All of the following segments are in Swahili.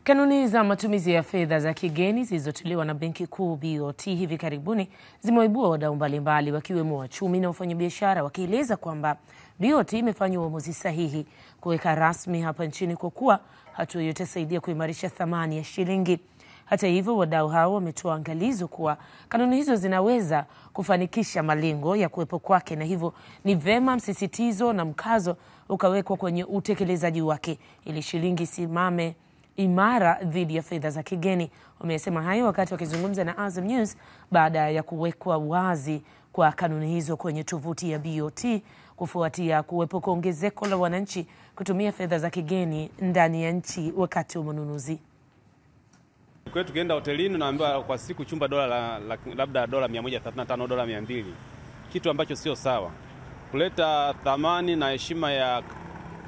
Kanuni za matumizi ya fedha za kigeni zilizotolewa na Benki Kuu BOT hivi karibuni zimeibua wadau mbalimbali wakiwemo wachumi na wafanyabiashara, wakieleza kwamba BOT imefanya uamuzi sahihi kuweka rasmi hapa nchini kwa kuwa hatua hiyo itasaidia kuimarisha thamani ya shilingi. Hata hivyo, wadau hao wametoa angalizo kuwa kanuni hizo zinaweza kufanikisha malengo ya kuwepo kwake, na hivyo ni vema msisitizo na mkazo ukawekwa kwenye utekelezaji wake ili shilingi simame imara dhidi ya fedha za kigeni. Wamesema hayo wakati wakizungumza na Azam News baada ya kuwekwa wazi kwa kanuni hizo kwenye tovuti ya BOT kufuatia kuwepo kwa ongezeko la wananchi kutumia fedha za kigeni ndani ya nchi wakati wa manunuzi. Kwa tukienda hotelini naambiwa kwa siku chumba labda dola 135, dola 200. Kitu ambacho sio sawa. Kuleta thamani na heshima ya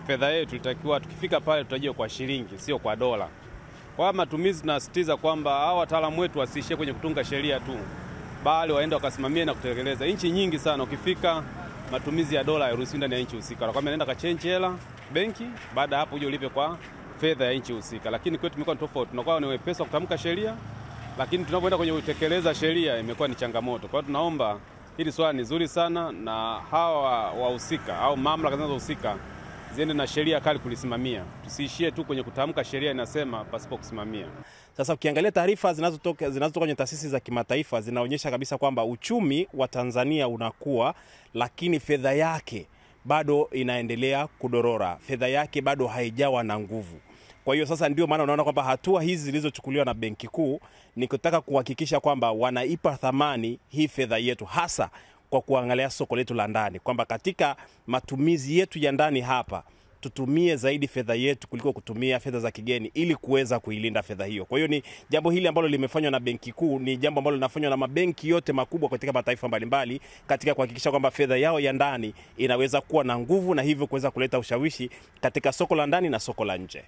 fedha yetu tulitakiwa tukifika pale tutajie kwa shilingi, sio kwa dola. Kwa matumizi tunasisitiza kwamba hao wataalamu wetu wasiishie kwenye kutunga sheria tu, bali waende wakasimamie na kutekeleza. Nchi nyingi sana ukifika matumizi ya dola hairuhusiwi ndani ya nchi husika. Kwa nenda ka change hela benki, baada hapo uje ulipe kwa fedha ya nchi husika. Lakini kwetu imekuwa tofauti. Tunakuwa ni wepesi wa kutamka sheria, lakini tunapoenda kwenye kutekeleza sheria imekuwa ni changamoto. Kwa hiyo tunaomba hili swali ni zuri sana, na hawa wahusika au mamlaka zinazohusika ziende na sheria kali kulisimamia. Tusiishie tu kwenye kutamka sheria inasema pasipo kusimamia. Sasa ukiangalia taarifa zinazotoka kwenye taasisi za kimataifa zinaonyesha kabisa kwamba uchumi wa Tanzania unakuwa, lakini fedha yake bado inaendelea kudorora. Fedha yake bado haijawa na nguvu. Kwa hiyo sasa ndio maana unaona kwamba hatua hizi zilizochukuliwa na Benki Kuu ni kutaka kuhakikisha kwamba wanaipa thamani hii fedha yetu, hasa kwa kuangalia soko letu la ndani, kwamba katika matumizi yetu ya ndani hapa tutumie zaidi fedha yetu kuliko kutumia fedha za kigeni ili kuweza kuilinda fedha hiyo. Kwa hiyo ni jambo hili ambalo limefanywa na Benki Kuu, ni jambo ambalo linafanywa na mabenki yote makubwa katika mataifa mbalimbali katika kuhakikisha kwamba fedha yao ya ndani inaweza kuwa na nguvu na hivyo kuweza kuleta ushawishi katika soko la ndani na soko la nje.